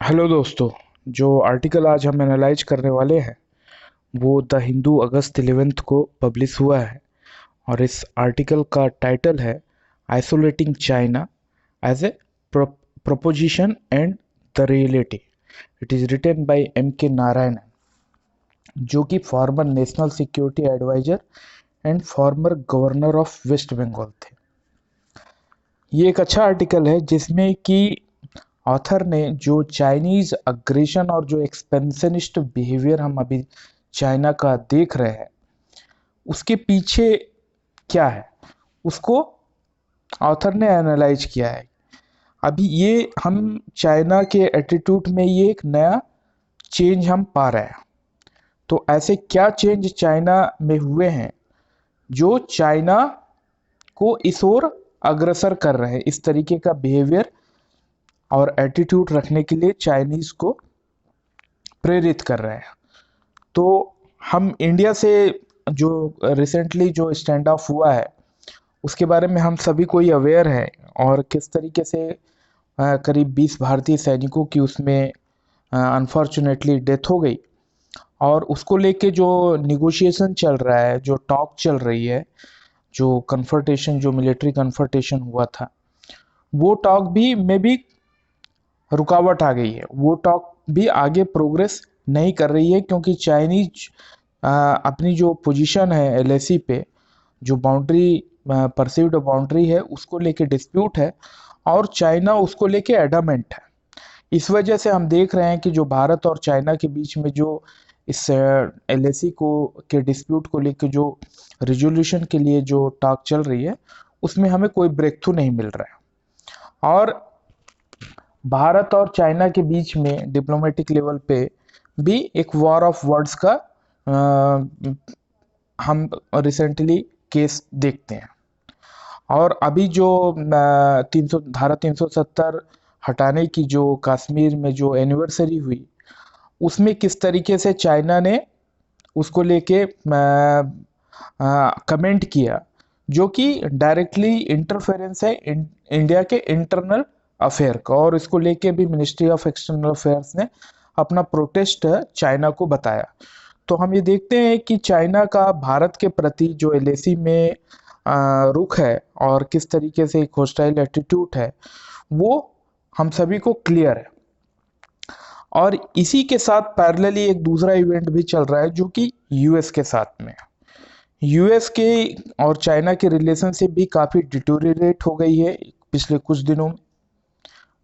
Hello दोस्तों। जो article आज हम एनालाइज करने वाले हैं वो द हिंदू अगस्त 11 को पब्लिश हुआ है। और इस आर्टिकल का टाइटल है isolating China as a proposition and the reality. It is written by M K Narayanan, जो कि former national security adviser and former governor of West Bengal थे। ये एक अच्छा आर्टिकल है जिसमें कि ऑथर ने जो चाइनीज अग्रेशन और जो एक्सपेंशनिस्ट बिहेवियर हम अभी चाइना का देख रहे हैं उसके पीछे क्या है उसको ऑथर ने एनालाइज किया है। अभी ये हम चाइना के एटीट्यूड में ये एक नया चेंज हम पा रहे हैं। तो ऐसे क्या चेंज चाइना में हुए हैं जो चाइना को इस ओर अग्रसर कर रहे हैं, इस तरीके का बिहेवियर और एटीट्यूड रखने के लिए चाइनीज को प्रेरित कर रहे हैं। तो हम इंडिया से जो रिसेंटली जो स्टैंड ऑफ हुआ है उसके बारे में हम सभी को ही अवेयर है, और किस तरीके से करीब 20 भारतीय सैनिकों की उसमें अनफॉर्चुनेटली डेथ हो गई। और उसको लेके जो निगोशिएशन चल रहा है, जो टॉक चल रही है, जो कन्फर्टेशन, जो मिलिट्री कन्फर्टेशन हुआ था, वो टॉक भी में भी रुकावट आ गई है। वो टॉक भी आगे प्रोग्रेस नहीं कर रही है क्योंकि चाइनीज अपनी जो पोजीशन है एलएसी पे, जो बाउंड्री परसीव्ड बाउंड्री है उसको लेके डिस्प्यूट है और चाइना उसको लेके एडामेंट है। इस वजह से हम देख रहे हैं कि जो भारत और चाइना के बीच में जो इस एलएसी को के डिस्प्यूट को लेके जो रिजोल्यूशन के लिए जो टॉक चल रही है उसमें हमें कोई ब्रेक थ्रू नहीं मिल रहा है। और भारत और चाइना के बीच में डिप्लोमेटिक लेवल पे भी एक वॉर ऑफ वर्ड्स का हम रिसेंटली केस देखते हैं। और अभी जो 370 हटाने की जो कश्मीर में जो एनिवर्सरी हुई उसमें किस तरीके से चाइना ने उसको लेके कमेंट किया, जो कि डायरेक्टली इंटरफेरेंस है इंडिया के इंटरनल अफेयर का। और इसको लेके भी मिनिस्ट्री ऑफ एक्सटर्नल अफेयर्स ने अपना प्रोटेस्ट चाइना को बताया। तो हम ये देखते हैं कि चाइना का भारत के प्रति जो एलएसी में रुख है और किस तरीके से एक होस्टाइल एटीट्यूड है वो हम सभी को क्लियर है। और इसी के साथ पैरेलली एक दूसरा इवेंट भी चल रहा है जो कि यूएस के साथ में। यूएस के और चाइना के रिलेशनशिप भी काफ़ी डिटोरिएट हो गई है पिछले कुछ दिनों में।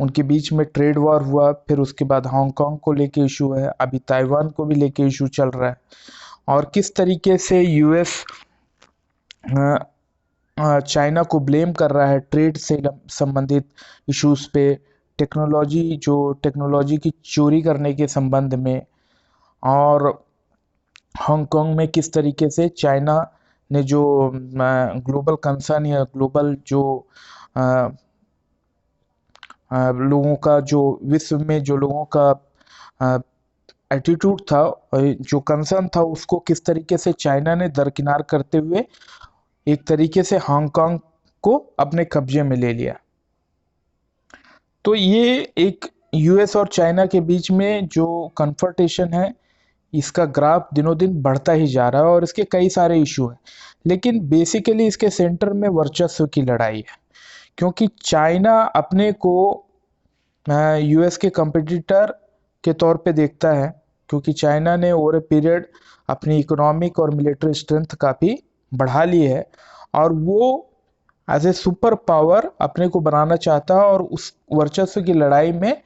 उनके बीच में ट्रेड वॉर हुआ, फिर उसके बाद हांगकांग को लेके इशू है, अभी ताइवान को भी लेके इशू चल रहा है। और किस तरीके से यूएस चाइना को ब्लेम कर रहा है ट्रेड से संबंधित इश्यूज पे, टेक्नोलॉजी की चोरी करने के संबंध में। और हांगकांग में किस तरीके से चाइना ने जो ग्लोबल कंसर्न या ग्लोबल जो लोगों का जो विश्व में जो लोगों का एटीट्यूड था, जो कंसर्न था, उसको किस तरीके से चाइना ने दरकिनार करते हुए एक तरीके से हांगकांग को अपने कब्जे में ले लिया। तो ये एक यूएस और चाइना के बीच में जो कन्फ्रंटेशन है इसका ग्राफ दिनों दिन बढ़ता ही जा रहा है और इसके कई सारे इशू हैं। लेकिन बेसिकली इसके सेंटर में वर्चस्व की लड़ाई है, क्योंकि चाइना अपने को यूएस के कंपटीटर के तौर पे देखता है, क्योंकि चाइना ने ओवर ए पीरियड अपनी इकोनॉमिक और मिलिट्री स्ट्रेंथ काफ़ी बढ़ा ली है और वो एज ए सुपर पावर अपने को बनाना चाहता है। और उस वर्चस्व की लड़ाई में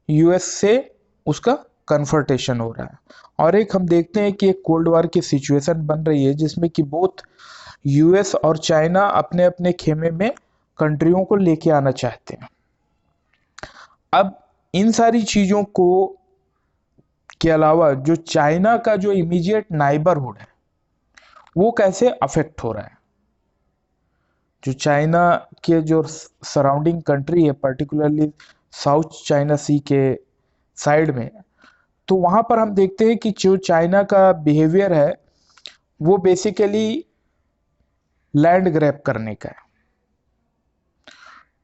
यूएस से उसका कन्फ्रंटेशन हो रहा है। और एक हम देखते हैं कि एक कोल्ड वॉर की सिचुएशन बन रही है जिसमें कि बोथ यूएस और चाइना अपने अपने खेमे में कंट्रियों को लेके आना चाहते हैं। अब इन सारी चीज़ों को के अलावा जो चाइना का जो इमीडिएट नाइबरहुड है वो कैसे अफेक्ट हो रहा है। जो चाइना के जो सराउंडिंग कंट्री है, पर्टिकुलरली साउथ चाइना सी के साइड में, तो वहाँ पर हम देखते हैं कि जो चाइना का बिहेवियर है वो बेसिकली लैंड ग्रैब करने का है।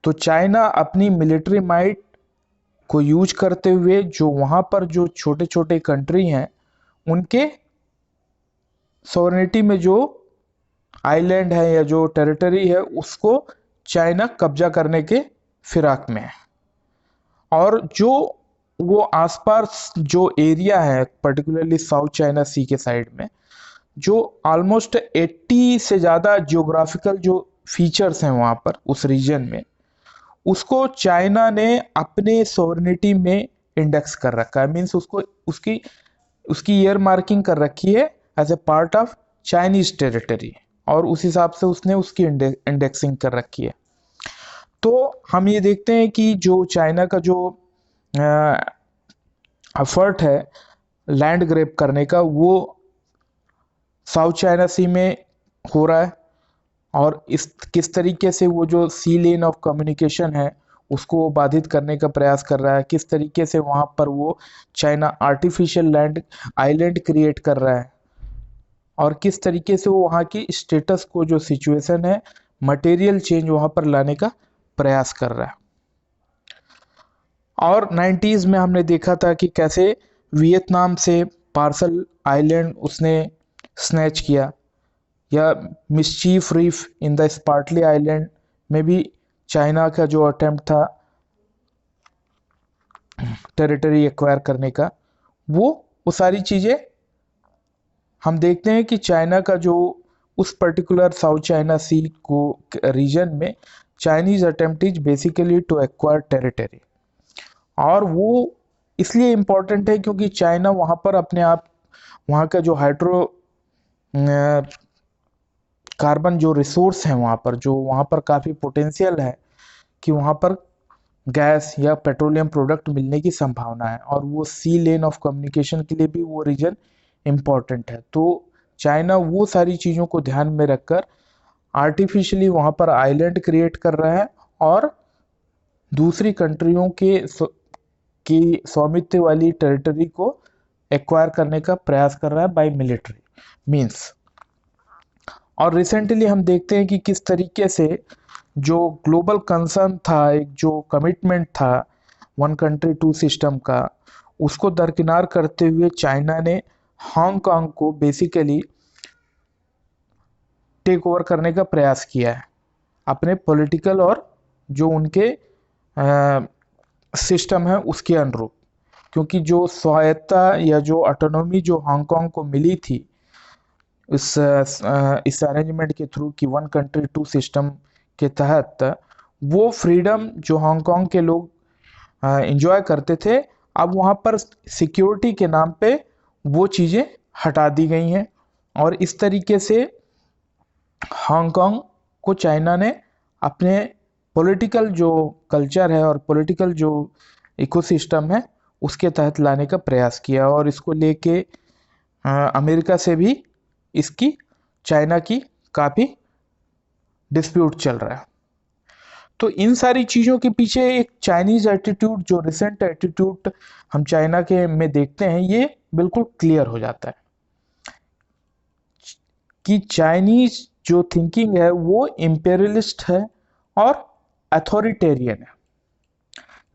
तो चाइना अपनी मिलिट्री माइट को यूज करते हुए जो वहाँ पर जो छोटे छोटे कंट्री हैं उनके सॉवरेनिटी में जो आइलैंड है या जो टेरिटरी है उसको चाइना कब्जा करने के फिराक में है। और जो वो आसपास जो एरिया है पर्टिकुलरली साउथ चाइना सी के साइड में जो ऑलमोस्ट 80 से ज़्यादा जियोग्राफिकल जो फीचर्स हैं वहाँ पर उस रीजन में, उसको चाइना ने अपने सॉवरेनिटी में इंडेक्स कर रखा है। मीन्स उसको उसकी उसकी ईयर मार्किंग कर रखी है as a part of Chinese territory, और उस हिसाब से उसने उसकी इंडेक्सिंग कर रखी है। तो हम ये देखते हैं कि जो चाइना का जो एफर्ट है लैंड ग्रैब करने का वो साउथ चाइना सी में हो रहा है, और इस किस तरीके से वो जो सी लेन ऑफ कम्युनिकेशन है उसको वो बाधित करने का प्रयास कर रहा है, किस तरीके से वहाँ पर वो China artificial land island create कर रहा है, और किस तरीके से वो वहाँ की स्टेटस को जो सिचुएशन है मटेरियल चेंज वहाँ पर लाने का प्रयास कर रहा है। और 90s में हमने देखा था कि कैसे वियतनाम से पार्सल आइलैंड उसने स्नैच किया, या mischief reef in the Spratly island में भी चाइना का जो अटेम्प्ट था टेरिटरी एक्वायर करने का, वो सारी चीज़ें हम देखते हैं कि चाइना का जो उस पर्टिकुलर साउथ चाइना सी को रीजन में Chinese attempt is basically to acquire territory. और वो इसलिए इम्पोर्टेंट है क्योंकि चाइना वहाँ पर अपने आप वहाँ का जो हाइड्रो कार्बन जो रिसोर्स है वहाँ पर काफ़ी पोटेंशियल है कि वहाँ पर गैस या पेट्रोलियम प्रोडक्ट मिलने की संभावना है, और वो सी लेन ऑफ कम्युनिकेशन के लिए भी वो रीजन इम्पॉर्टेंट है। तो चाइना वो सारी चीज़ों को ध्यान में रखकर आर्टिफिशियली वहाँ पर आइलैंड क्रिएट कर रहा है और दूसरी कंट्रियों की स्वामित्व वाली टेरिटरी को एक्वायर करने का प्रयास कर रहा है बाय मिलिट्री मीन्स। और रिसेंटली हम देखते हैं कि किस तरीके से जो ग्लोबल कंसर्न था, एक जो कमिटमेंट था वन कंट्री टू सिस्टम का, उसको दरकिनार करते हुए चाइना ने हांगकांग को बेसिकली टेक ओवर करने का प्रयास किया है अपने पॉलिटिकल और जो उनके सिस्टम है उसके अनुरूप, क्योंकि जो स्वायत्ता या जो ऑटोनॉमी जो हांगकांग को मिली थी इस अरेंजमेंट के थ्रू कि वन कंट्री टू सिस्टम के तहत, वो फ्रीडम जो हांगकांग के लोग एंजॉय करते थे अब वहाँ पर सिक्योरिटी के नाम पे वो चीज़ें हटा दी गई हैं। और इस तरीके से हांगकांग को चाइना ने अपने पॉलिटिकल जो कल्चर है और पॉलिटिकल जो इकोसिस्टम है उसके तहत लाने का प्रयास किया, और इसको लेके अमेरिका से भी इसकी चाइना की काफ़ी डिस्प्यूट चल रहा है। तो इन सारी चीज़ों के पीछे एक चाइनीज़ एटीट्यूड, जो रिसेंट एटीट्यूड हम चाइना के में देखते हैं, ये बिल्कुल क्लियर हो जाता है कि चाइनीज जो थिंकिंग है वो इम्पेरियलिस्ट है और अथॉरिटेरियन है,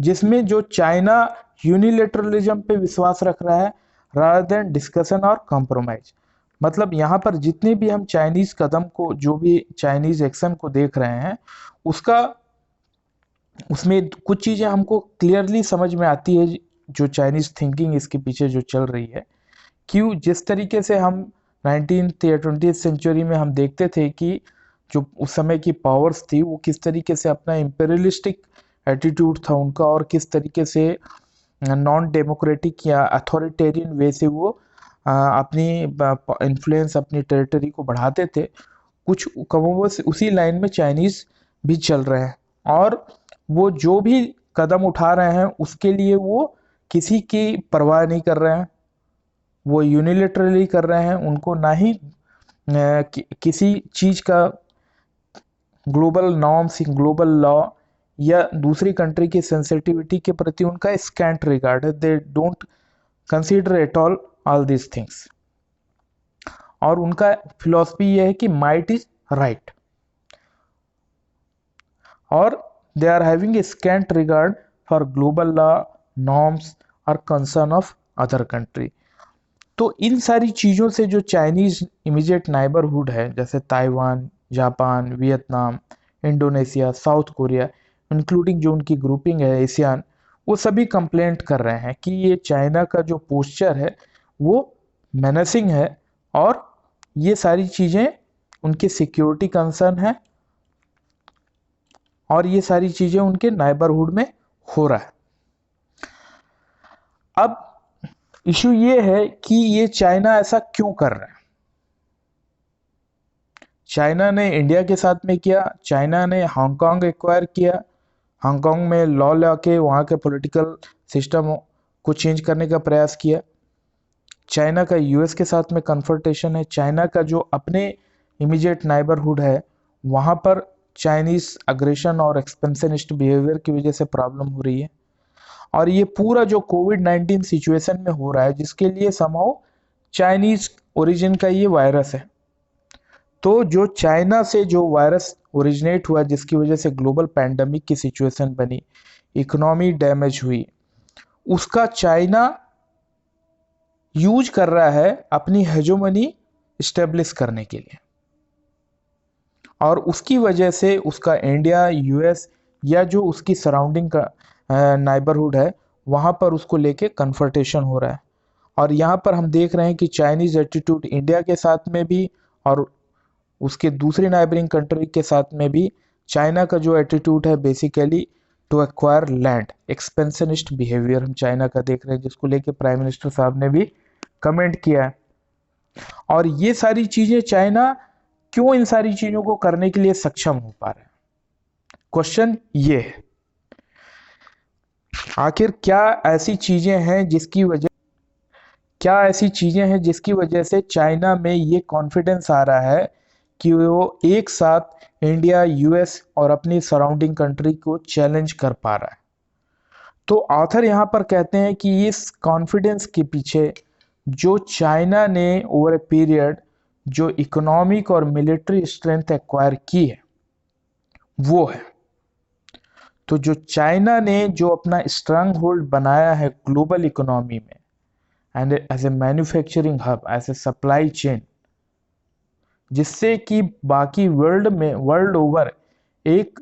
जिसमें जो चाइना यूनिलेटरलिज्म पे विश्वास रख रहा है रादर देन डिस्कशन और कॉम्प्रोमाइज। मतलब यहाँ पर जितने भी हम चाइनीज कदम को, जो भी चाइनीज एक्शन को देख रहे हैं, उसमें कुछ चीज़ें हमको क्लियरली समझ में आती है जो चाइनीज थिंकिंग इसके पीछे जो चल रही है। क्यों, जिस तरीके से हम 19th या 20th सेंचुरी में हम देखते थे कि जो उस समय की पावर्स थी वो किस तरीके से अपना इम्पेरियलिस्टिक एटीट्यूड था उनका, और किस तरीके से नॉन डेमोक्रेटिक या अथॉरिटेरियन वे से वो अपनी इन्फ्लुएंस, अपनी टेरिटरी को बढ़ाते थे, कुछ कमोबस उसी लाइन में चाइनीज़ भी चल रहे हैं। और वो जो भी कदम उठा रहे हैं उसके लिए वो किसी की परवाह नहीं कर रहे हैं, वो यूनिलेटरली कर रहे हैं। उनको ना ही किसी चीज़ का ग्लोबल नॉर्म्स, ग्लोबल लॉ या दूसरी कंट्री की सेंसिटिविटी के प्रति उनका स्कैंट रिगार्ड है। They don't consider at all this things. और उनका फिलॉसफी ये है कि माइट इज राइट, और they are having a scant regard for global law, norms और कंसर्न ऑफ अदर कंट्री। तो इन सारी चीज़ों से जो चाइनीज़ इमीडिएट नाइबरहुड है, जैसे Taiwan, Japan, Vietnam, Indonesia, south Korea, including जो उनकी ग्रुपिंग है एशियान, वो सभी कंप्लेंट कर रहे हैं कि ये चाइना का जो पोस्चर है वो मेनेसिंग है, और ये सारी चीज़ें उनके सिक्योरिटी कंसर्न है, और ये सारी चीज़ें उनके नाइबरहुड में हो रहा है। अब इशू ये है कि ये चाइना ऐसा क्यों कर रहा है। चाइना ने इंडिया के साथ में किया, चाइना ने हांगकांग एक्वायर किया, हांगकांग में लॉ लाके वहाँ के पॉलिटिकल सिस्टम को चेंज करने का प्रयास किया। चाइना का यूएस के साथ में कन्फ्रंटेशन है, चाइना का जो अपने इमीडिएट नाइबरहुड है वहाँ पर चाइनीज अग्रेशन और एक्सपेंशनिस्ट बिहेवियर की वजह से प्रॉब्लम हो रही है। और ये पूरा जो कोविड-19 सिचुएशन में हो रहा है, जिसके लिए समहाउ चाइनीज ओरिजिन का ये वायरस है। तो जो चाइना से जो वायरस ओरिजिनेट हुआ, जिसकी वजह से ग्लोबल पैंडेमिक की सिचुएशन बनी, इकोनॉमी डैमेज हुई, उसका चाइना यूज कर रहा है अपनी हेजोमनी स्टेब्लिश करने के लिए, और उसकी वजह से उसका इंडिया, यूएस या जो उसकी सराउंडिंग का नाइबरहुड है वहाँ पर उसको लेके कन्फ्रंटेशन हो रहा है। और यहाँ पर हम देख रहे हैं कि चाइनीज एटीट्यूड इंडिया के साथ में भी और उसके दूसरी नाइबरिंग कंट्री के साथ में भी, चाइना का जो एटीट्यूड है basically to acquire land, expansionist behaviour हम चाइना का देख रहे हैं, जिसको लेके प्राइम मिनिस्टर साहब ने भी कमेंट किया है। और ये सारी चीजें चाइना क्यों इन सारी चीजों को करने के लिए सक्षम हो पा रहा है, क्वेश्चन ये है। आखिर क्या ऐसी चीजें हैं जिसकी वजह से चाइना में ये कॉन्फिडेंस आ रहा है कि वो एक साथ इंडिया, यूएस और अपनी सराउंडिंग कंट्री को चैलेंज कर पा रहा है। तो ऑथर यहाँ पर कहते हैं कि इस कॉन्फिडेंस के पीछे जो चाइना ने ओवर ए पीरियड जो इकोनॉमिक और मिलिट्री स्ट्रेंथ एक्वायर की है वो है। तो जो चाइना ने जो अपना स्ट्रांग होल्ड बनाया है ग्लोबल इकोनॉमी में, and as a manufacturing hub, as a supply chain, जिससे कि बाकी वर्ल्ड ओवर एक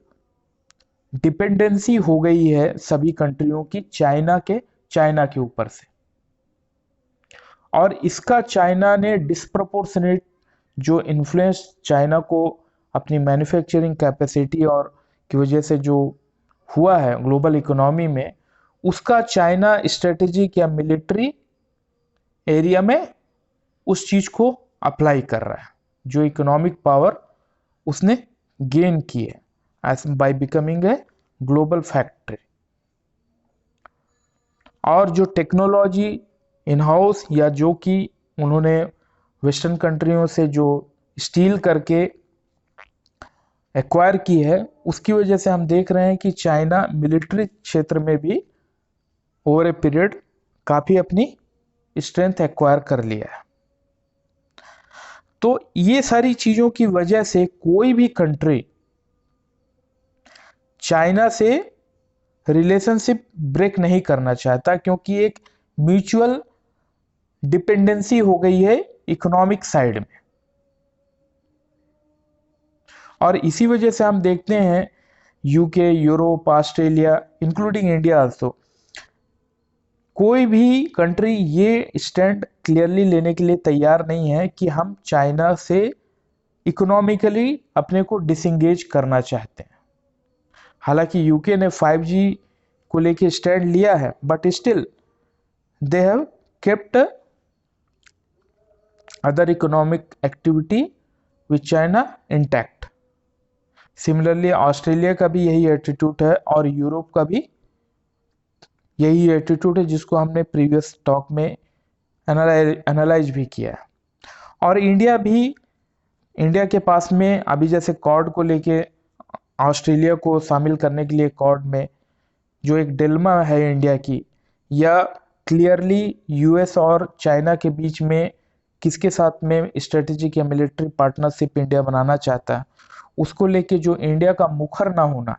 डिपेंडेंसी हो गई है सभी कंट्रियों की चाइना के ऊपर से। और इसका चाइना ने डिस्प्रपोर्शनेट जो इन्फ्लुएंस चाइना को अपनी मैन्युफैक्चरिंग कैपेसिटी और की वजह से जो हुआ है ग्लोबल इकोनॉमी में, उसका चाइना स्ट्रेटेजिक या मिलिट्री एरिया में उस चीज को अप्लाई कर रहा है, जो इकोनॉमिक पावर उसने गेन की है as by becoming a global factory. और जो टेक्नोलॉजी इन हाउस या जो कि उन्होंने वेस्टर्न कंट्रियों से जो स्टील करके एक्वायर की है, उसकी वजह से हम देख रहे हैं कि चाइना मिलिट्री क्षेत्र में भी ओवर ए पीरियड काफी अपनी स्ट्रेंथ एक्वायर कर लिया है। तो ये सारी चीजों की वजह से कोई भी कंट्री चाइना से रिलेशनशिप ब्रेक नहीं करना चाहता, क्योंकि एक म्यूचुअल डिपेंडेंसी हो गई है इकोनॉमिक साइड में। और इसी वजह से हम देखते हैं UK, Europe, Australia, including India also, कोई भी कंट्री ये स्टैंड क्लियरली लेने के लिए तैयार नहीं है कि हम चाइना से इकोनॉमिकली अपने को डिसंगेज करना चाहते हैं। हालांकि यूके ने 5G को लेके स्टैंड लिया है, but still they have kept other economic activity with China intact. Similarly Australia का भी यही एटीट्यूड है और यूरोप का भी यही एटीट्यूड है, जिसको हमने प्रीवियस टॉक में एनालाइज भी किया है। और इंडिया के पास में अभी जैसे कॉर्ड को लेके ऑस्ट्रेलिया को शामिल करने के लिए कॉर्ड में जो एक डिलेमा है इंडिया की, या क्लियरली यूएस और चाइना के बीच में किसके साथ में स्ट्रेटेजिक या मिलिट्री पार्टनरशिप इंडिया बनाना चाहता है, उसको लेके जो इंडिया का मुखर ना होना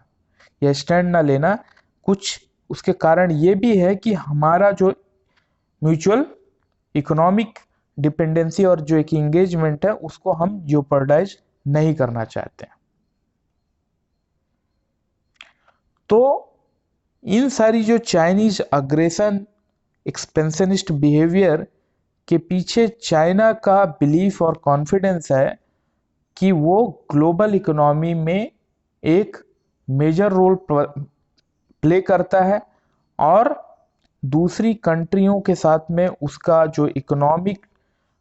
या स्टैंड ना लेना कुछ उसके कारण ये भी है कि हमारा जो म्यूचुअल इकोनॉमिक डिपेंडेंसी और जो एक इंगेजमेंट है उसको हम जियोपर्डाइज नहीं करना चाहते हैं। तो इन सारी जो चाइनीज अग्रेशन एक्सपेंशनिस्ट बिहेवियर के पीछे चाइना का बिलीफ और कॉन्फिडेंस है कि वो ग्लोबल इकोनॉमी में एक मेजर रोल प्ले करता है और दूसरी कंट्रियों के साथ में उसका जो इकोनॉमिक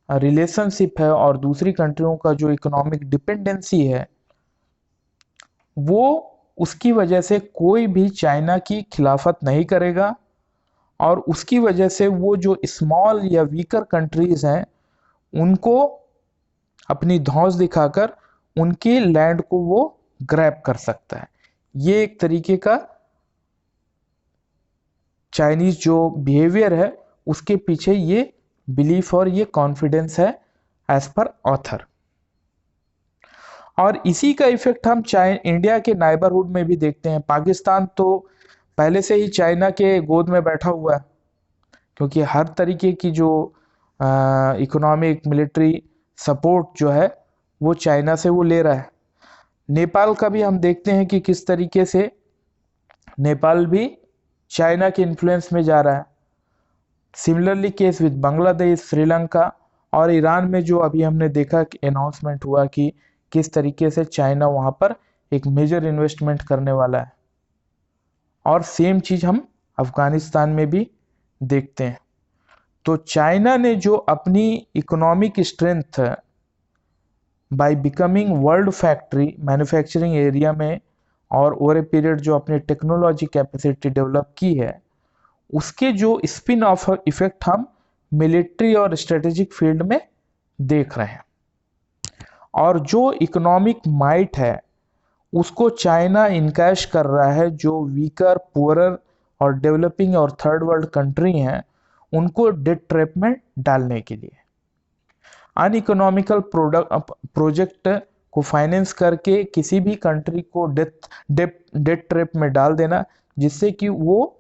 रिलेशनशिप है और दूसरी कंट्रियों का जो इकोनॉमिक डिपेंडेंसी है वो उसकी वजह से कोई भी चाइना की खिलाफत नहीं करेगा और उसकी वजह से वो जो स्मॉल या वीकर कंट्रीज हैं उनको अपनी धौंस दिखाकर उनके लैंड को वो ग्रैब कर सकता है। ये एक तरीके का चाइनीज जो बिहेवियर है उसके पीछे ये बिलीफ और ये कॉन्फिडेंस है एज पर ऑथर। और इसी का इफेक्ट हम इंडिया के नाइबरहुड में भी देखते हैं। पाकिस्तान तो पहले से ही चाइना के गोद में बैठा हुआ है क्योंकि हर तरीके की जो इकोनॉमिक मिलिट्री सपोर्ट जो है वो चाइना से वो ले रहा है। नेपाल का भी हम देखते हैं कि किस तरीके से नेपाल भी चाइना के इन्फ्लुएंस में जा रहा है। Similarly case with Bangladesh, Sri Lanka और ईरान में जो अभी हमने देखा कि अनाउंसमेंट हुआ कि किस तरीके से चाइना वहां पर एक मेजर इन्वेस्टमेंट करने वाला है। और सेम चीज हम अफगानिस्तान में भी देखते हैं। तो चाइना ने जो अपनी economic strength by becoming world factory manufacturing area में और ओवर ए पीरियड जो अपनी टेक्नोलॉजी कैपेसिटी डेवलप की है उसके जो स्पिन ऑफ इफेक्ट हम मिलिट्री और स्ट्रेटेजिक फील्ड में देख रहे हैं। और जो इकोनॉमिक माइट है उसको चाइना इनकैश कर रहा है जो वीकर, पुअरर और डेवलपिंग और थर्ड वर्ल्ड कंट्री हैं उनको डेट ट्रैप में डालने के लिए। अनइकोनॉमिकल प्रोजेक्ट को फाइनेंस करके किसी भी कंट्री को डेट ट्रैप में डाल देना जिससे कि वो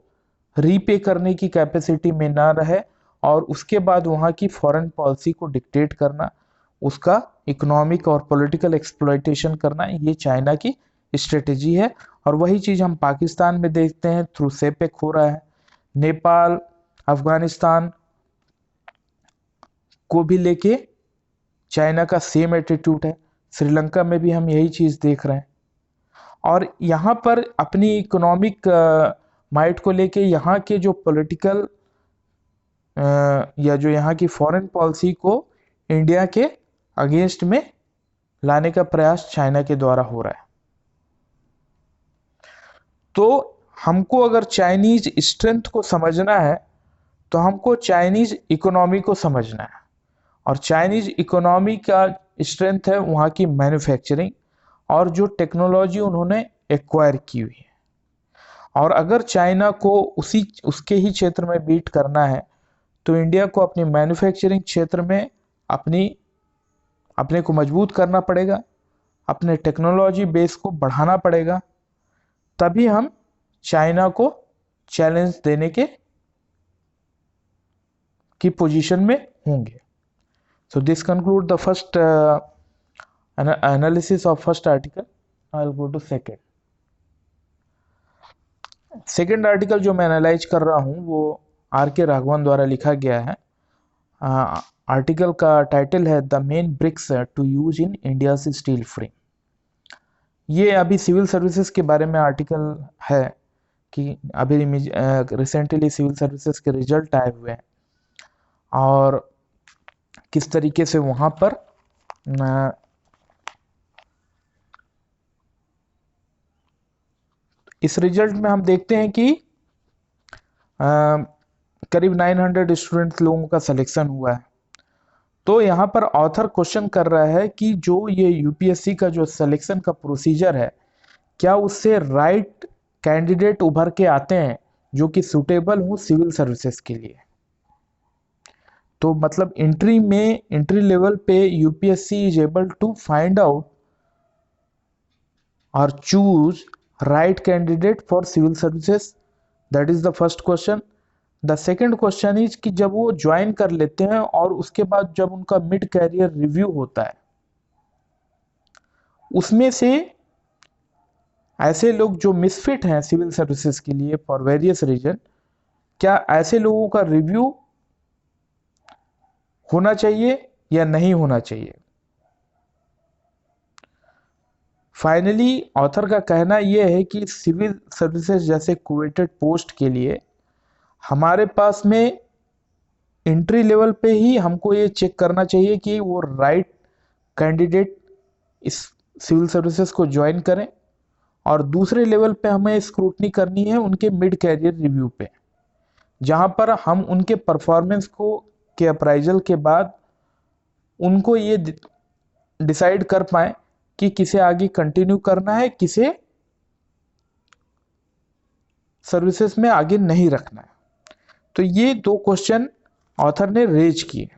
रीपे करने की कैपेसिटी में ना रहे और उसके बाद वहाँ की फॉरेन पॉलिसी को डिक्टेट करना, उसका इकोनॉमिक और पॉलिटिकल एक्सप्लॉयटेशन करना, ये चाइना की स्ट्रेटेजी है। और वही चीज़ हम पाकिस्तान में देखते हैं, थ्रू सेपेक हो रहा है। नेपाल, अफगानिस्तान को भी लेके चाइना का सेम एटीट्यूड है। श्रीलंका में भी हम यही चीज़ देख रहे हैं। और यहाँ पर अपनी इकोनॉमिक माइट को लेके यहाँ के जो पॉलिटिकल या जो यहाँ की फॉरेन पॉलिसी को इंडिया के अगेंस्ट में लाने का प्रयास चाइना के द्वारा हो रहा है। तो हमको अगर चाइनीज स्ट्रेंथ को समझना है तो हमको चाइनीज इकोनॉमी को समझना है। और चाइनीज इकोनॉमी का स्ट्रेंथ है वहाँ की मैन्युफैक्चरिंग और जो टेक्नोलॉजी उन्होंने एक्वायर की हुई है। और अगर चाइना को उसके ही क्षेत्र में बीट करना है तो इंडिया को अपनी मैन्युफैक्चरिंग क्षेत्र में अपने को मजबूत करना पड़ेगा, अपने टेक्नोलॉजी बेस को बढ़ाना पड़ेगा, तभी हम चाइना को चैलेंज देने की पोजीशन में होंगे। So this conclude the first analysis of first article. I will go to second. Second article जो मैं एनालाइज कर रहा हूँ वो R.K. राघवन द्वारा लिखा गया है। आर्टिकल का टाइटल है the main bricks to use in India's steel frame. ये अभी सिविल सर्विसेज के बारे में आर्टिकल है कि अभी रिसेंटली सिविल सर्विसेज के रिजल्ट आए हुए हैं और किस तरीके से वहाँ पर इस रिजल्ट में हम देखते हैं कि करीब 900 स्टूडेंट लोगों का सिलेक्शन हुआ है। तो यहाँ पर ऑथर क्वेश्चन कर रहा है कि जो ये यूपीएससी का जो सिलेक्शन का प्रोसीजर है क्या उससे राइट कैंडिडेट उभर के आते हैं जो कि सूटेबल हो सिविल सर्विसेज के लिए। तो मतलब एंट्री लेवल पे UPSC is able to find out और choose right candidate for civil services that is the first question. The second question is कि जब वो ज्वाइन कर लेते हैं और उसके बाद जब उनका मिड कैरियर रिव्यू होता है, उसमें से ऐसे लोग जो मिसफिट हैं सिविल सर्विसेज के लिए फॉर वेरियस रीजन, क्या ऐसे लोगों का रिव्यू होना चाहिए या नहीं होना चाहिए। फाइनली ऑथर का कहना यह है कि सिविल सर्विसेज जैसे कोवेटेड पोस्ट के लिए हमारे पास में एंट्री लेवल पे ही हमको ये चेक करना चाहिए कि वो राइट कैंडिडेट इस सिविल सर्विसेज को ज्वाइन करें, और दूसरे लेवल पे हमें स्क्रूटनी करनी है उनके मिड कैरियर रिव्यू पे, जहां पर हम उनके परफॉर्मेंस को के अप्राइजल के बाद उनको ये डिसाइड कर पाए कि किसे आगे कंटिन्यू करना है, किसे सर्विसेज में आगे नहीं रखना है। तो ये दो क्वेश्चन ऑथर ने रेज किए।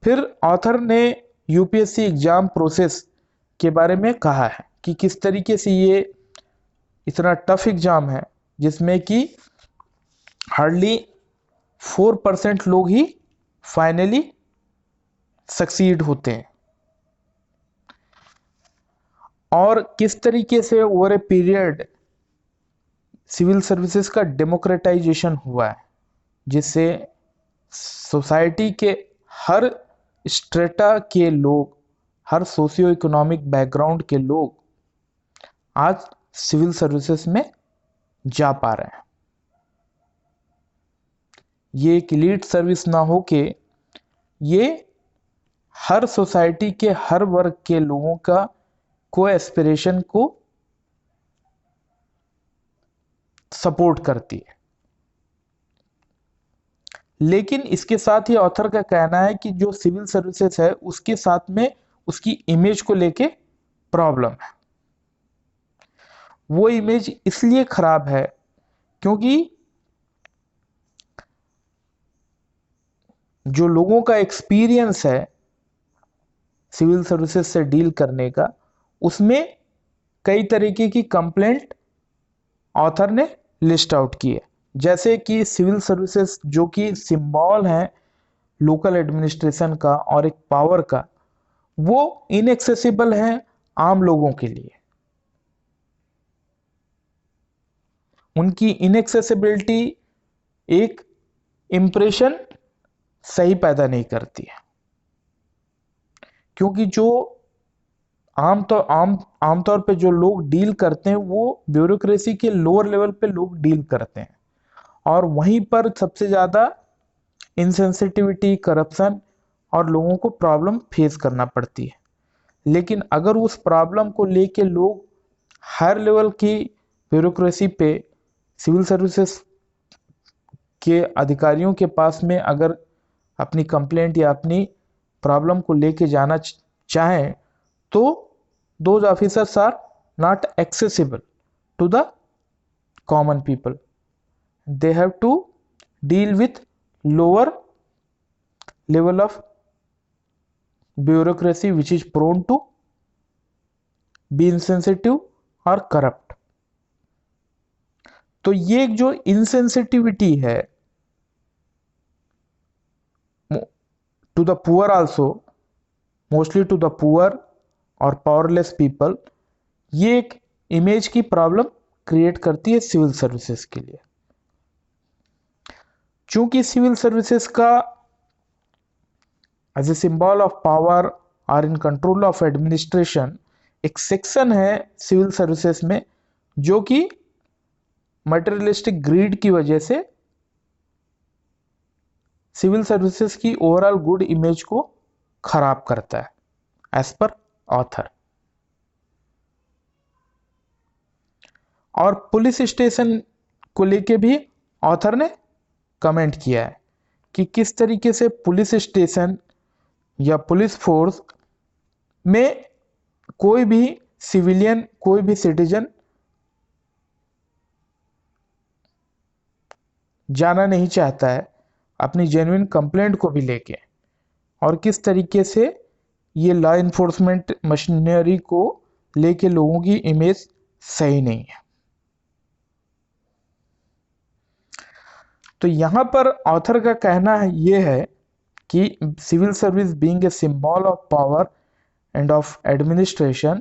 फिर ऑथर ने यूपीएससी एग्जाम प्रोसेस के बारे में कहा है कि किस तरीके से ये इतना टफ एग्जाम है जिसमें कि हार्डली 4% लोग ही फाइनली सक्सीड होते हैं, और किस तरीके से over a period civil services का डेमोक्रेटाइजेशन हुआ है, जिससे सोसाइटी के हर स्ट्रेटा के लोग, हर सोशियो इकोनॉमिक बैकग्राउंड के लोग आज सिविल सर्विसेज में जा पा रहे हैं। ये एक एलीट सर्विस ना हो के ये हर सोसाइटी के हर वर्ग के लोगों का को एस्पिरेशन को सपोर्ट करती है। लेकिन इसके साथ ही ऑथर का कहना है कि जो सिविल सर्विसेज है उसके साथ में उसकी इमेज को लेके प्रॉब्लम है। वो इमेज इसलिए खराब है क्योंकि जो लोगों का एक्सपीरियंस है सिविल सर्विसेज से डील करने का, उसमें कई तरीके की कंप्लेंट ऑथर ने लिस्ट आउट की है। जैसे कि सिविल सर्विसेज जो कि सिंबल है लोकल एडमिनिस्ट्रेशन का और एक पावर का, वो इनएक्सेसिबल है आम लोगों के लिए। उनकी इनएक्सेसिबिलिटी एक इम्प्रेशन सही पैदा नहीं करती है, क्योंकि जो आमतौर पे जो लोग डील करते हैं वो ब्यूरोक्रेसी के लोअर लेवल पे लोग डील करते हैं, और वहीं पर सबसे ज़्यादा इनसेंसिटिविटी, करप्शन और लोगों को प्रॉब्लम फेस करना पड़ती है। लेकिन अगर उस प्रॉब्लम को लेके लोग हायर लेवल की ब्यूरोक्रेसी पे सिविल सर्विसेज के अधिकारियों के पास में अगर अपनी कंप्लेंट या अपनी प्रॉब्लम को लेके जाना चाहें, तो those officers are not accessible to the common people. They have to deal with lower level of bureaucracy which is prone to be insensitive or corrupt. तो ये जो insensitivity है to the poor also, mostly to the poor और powerless people, ये एक image की problem create करती है सिविल सर्विसेज के लिए। चूंकि सिविल सर्विसेज का as a symbol of power और इन कंट्रोल ऑफ एडमिनिस्ट्रेशन एक सेक्शन है सिविल सर्विसेज में जो कि मटेरियलिस्टिक ग्रीड की वजह से सिविल सर्विसेज की ओवरऑल गुड इमेज को खराब करता है एज पर ऑथर। और पुलिस स्टेशन को लेके भी ऑथर ने कमेंट किया है कि किस तरीके से पुलिस स्टेशन या पुलिस फोर्स में कोई भी सिविलियन, कोई भी सिटीजन जाना नहीं चाहता है अपनी जेन्युइन कंप्लेंट को भी लेके, और किस तरीके से ये लॉ इन्फोर्समेंट मशीनरी को लेके लोगों की इमेज सही नहीं है। तो यहाँ पर ऑथर का कहना है ये है कि civil service being a symbol of power and of administration,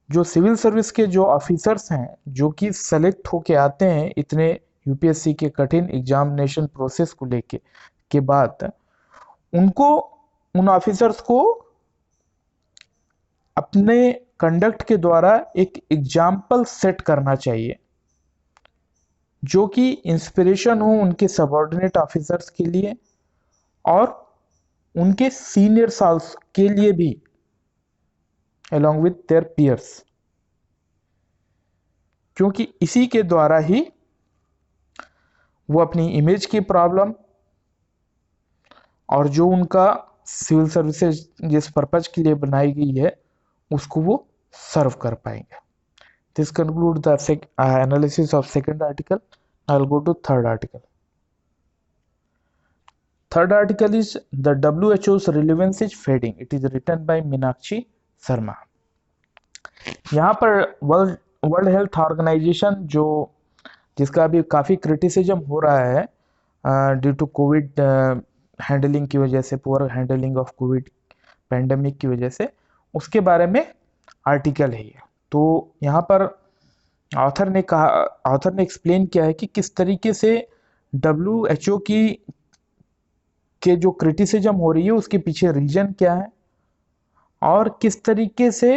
जो सिविल सर्विस के जो ऑफिसर्स हैं जो कि सेलेक्ट होके आते हैं इतने यूपीएससी के कठिन एग्जामिनेशन प्रोसेस को लेके के बाद, उनको उन ऑफिसर्स को अपने कंडक्ट के द्वारा एक एग्जाम्पल सेट करना चाहिए जो कि इंस्पिरेशन हो उनके सबऑर्डिनेट ऑफिसर्स के लिए और उनके सीनियर्स के लिए भी, along with their peers, क्योंकि इसी के द्वारा ही वो अपनी इमेज की प्रॉब्लम और जो उनका सिविल सर्विसेज जिस पर्पज के लिए बनाई गई है उसको वो सर्व कर पाएंगे. This conclude the analysis of second article. I will go to third article. Third article is the WHO's relevance is fading. It is written by Meenakshi Sharma. यहाँ पर वर्ल्ड हेल्थ ऑर्गेनाइजेशन जो जिसका अभी काफ़ी criticism हो रहा है due to Covid handling की वजह से, poor handling of Covid pandemic की वजह से, उसके बारे में आर्टिकल है ये. तो यहाँ पर ऑथर ने एक्सप्लेन किया है कि किस तरीके से WHO के जो क्रिटिसिज्म हो रही है उसके पीछे रीजन क्या है और किस तरीके से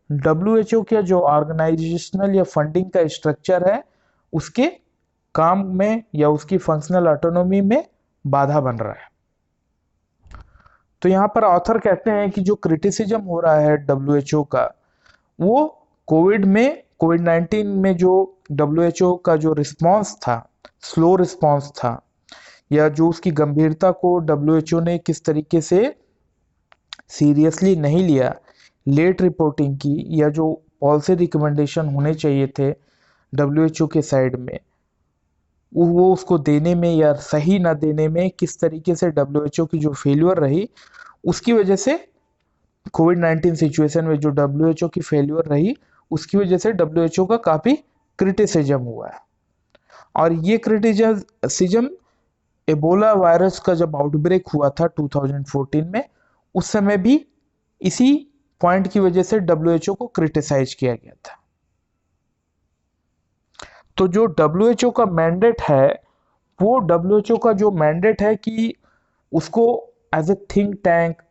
WHO का जो ऑर्गेनाइजेशनल या फंडिंग का स्ट्रक्चर है उसके काम में या उसकी फंक्शनल ऑटोनॉमी में बाधा बन रहा है. तो यहाँ पर ऑथर कहते हैं कि जो क्रिटिसिज्म हो रहा है WHO का, वो कोविड-19 में जो WHO का जो रिस्पांस था, स्लो रिस्पांस था, या जो उसकी गंभीरता को WHO ने किस तरीके से सीरियसली नहीं लिया, लेट रिपोर्टिंग की, या जो पॉलिसी रिकमेंडेशन होने चाहिए थे WHO के साइड में वो उसको देने में या सही ना देने में किस तरीके से WHO की जो फेल्यूर रही, उसकी वजह से कोविड-19 सिचुएशन में जो WHO की फेल्यूर रही उसकी वजह से WHO का काफ़ी क्रिटिसिज्म हुआ है. और ये क्रिटिसिज्म एबोला वायरस का जब आउटब्रेक हुआ था 2014 में, उस समय भी इसी पॉइंट की वजह से WHO को क्रिटिसाइज किया गया था. तो जो WHO का मैंडेट है, वो WHO का जो मैंडेट है कि उसको as a think tank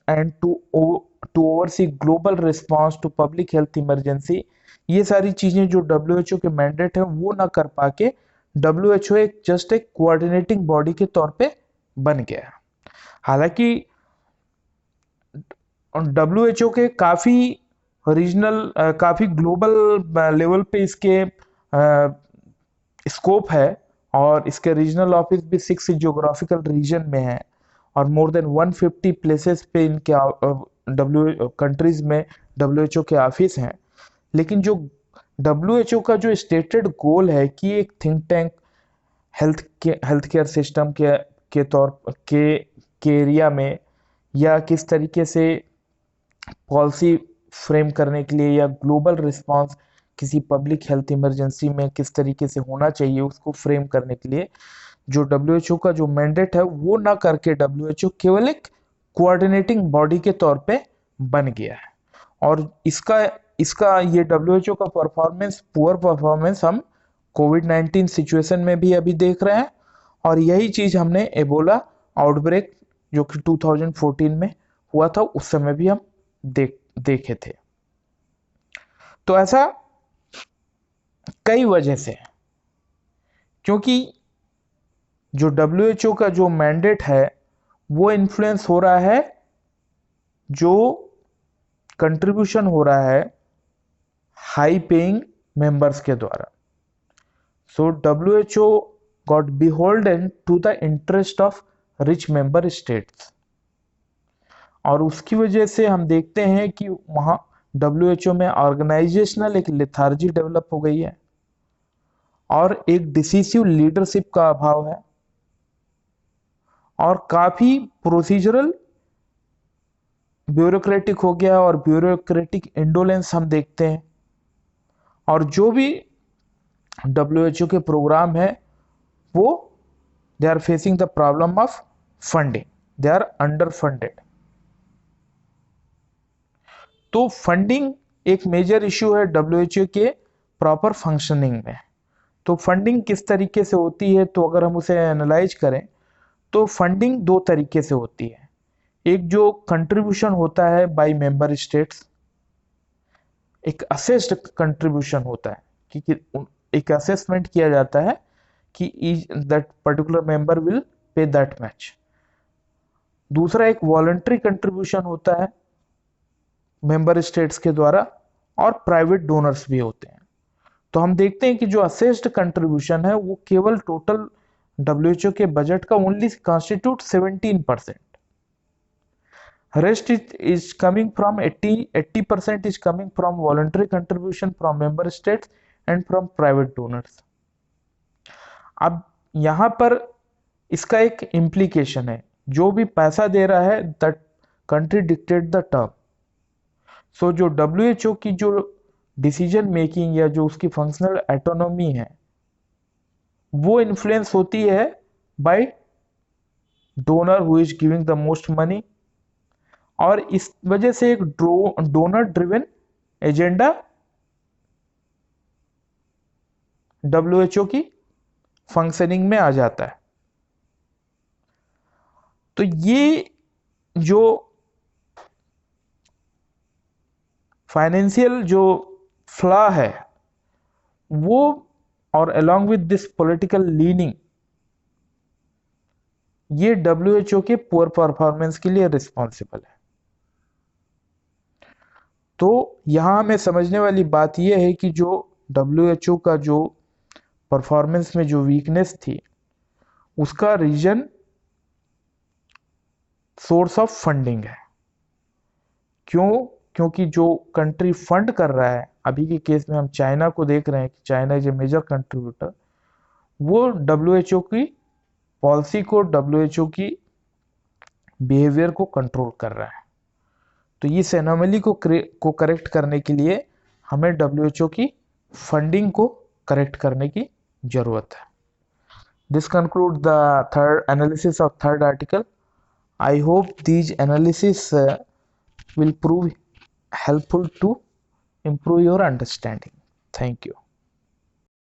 and to oversee global response to public health emergency, ये सारी चीजें जो WHO के मैंडेट है वो ना कर पाके WHO एक कोऑर्डिनेटिंग बॉडी के तौर पे बन गया. हालांकि WHO के काफ़ी रीजनल, काफ़ी ग्लोबल लेवल पे इसके स्कोप है और इसके रीजनल ऑफिस भी 6 जियोग्राफिकल रीजन में है और मोर देन 150 प्लेसेस पे इनके कंट्रीज में WHO के ऑफिस हैं. लेकिन जो WHO का जो स्टेटेड गोल है कि एक think tank health care system के तौर के एरिया में या किस तरीके से पॉलिसी फ्रेम करने के लिए या ग्लोबल रिस्पांस किसी पब्लिक हेल्थ इमरजेंसी में किस तरीके से होना चाहिए उसको फ्रेम करने के लिए जो WHO का जो मैंडेट है वो ना करके WHO केवल एक कोऑर्डिनेटिंग बॉडी के तौर पे बन गया है. और इसका ये WHO का पुअर परफॉर्मेंस हम कोविड-19 सिचुएशन में भी अभी देख रहे हैं और यही चीज हमने एबोला आउटब्रेक जो कि 2014 में हुआ था उस समय भी हम देखे थे. तो ऐसा कई वजह से, क्योंकि जो WHO का जो मैंडेट है वो इन्फ्लुएंस हो रहा है, जो कंट्रीब्यूशन हो रहा है हाई पेइंग मेंबर्स के द्वारा. सो WHO got beholden to the interest of rich member states और उसकी वजह से हम देखते हैं कि वहाँ WHO में ऑर्गेनाइजेशनल एक लेथार्जी डेवलप हो गई है और एक डिसिसिव लीडरशिप का अभाव है और काफ़ी प्रोसीजरल ब्यूरोक्रेटिक हो गया और ब्यूरोक्रेटिक इंडोलेंस हम देखते हैं. और जो भी WHO के प्रोग्राम है वो they are facing the problem of funding, they are underfunded. तो फंडिंग एक मेजर इश्यू है डब्ल्यूएचओ के प्रॉपर फंक्शनिंग में। तो फंडिंग किस तरीके से होती है, तो अगर हम उसे एनालाइज करें तो फंडिंग दो तरीके से होती है। एक जो कंट्रीब्यूशन होता है बाय मेंबर स्टेट्स, एक असेस्ड कंट्रीब्यूशन होता है कि एक असेसमेंट किया जाता है कि that particular member will pay that match. दूसरा एक वॉलंटरी कंट्रीब्यूशन होता है मेंबर स्टेट्स के द्वारा, और प्राइवेट डोनर्स भी होते हैं। तो हम देखते हैं कि जो असेस्ड कंट्रीब्यूशन है वो केवल टोटल डब्ल्यूएचओ के बजट का only constitute 17%। Rest is coming from 80% is coming from voluntary contribution from member states and from private donors. अब यहाँ पर इसका एक इम्प्लीकेशन है, जो भी पैसा दे रहा है that country dictate the term. So जो डब्ल्यूएचओ की जो डिसीजन मेकिंग या जो उसकी फंक्शनल ऑटोनॉमी है वो इन्फ्लुएंस होती है by donor who is giving the most money, और इस वजह से एक डोनर ड्रिवन एजेंडा डब्ल्यूएचओ की फंक्शनिंग में आ जाता है। तो ये जो फाइनेंशियल जो फ्लॉ है वो, और along with this political leaning, ये डब्ल्यूएचओ के पुअर परफॉर्मेंस के लिए रिस्पॉन्सिबल है। तो यहां हमें समझने वाली बात यह है कि जो डब्ल्यूएचओ का जो परफॉर्मेंस में जो वीकनेस थी उसका रीजन सोर्स ऑफ फंडिंग है। क्योंकि जो कंट्री फंड कर रहा है, अभी के केस में हम चाइना को देख रहे हैं कि China is a major contributor, वो डब्ल्यूएचओ की पॉलिसी को, डब्ल्यूएचओ की बिहेवियर को कंट्रोल कर रहा है। तो इस एनोमली को करेक्ट करने के लिए हमें डब्ल्यूएचओ की फंडिंग को करेक्ट करने की जरूरत है। This conclude the third analysis of third article. I hope these analysis will prove helpful to improve your understanding. Thank you.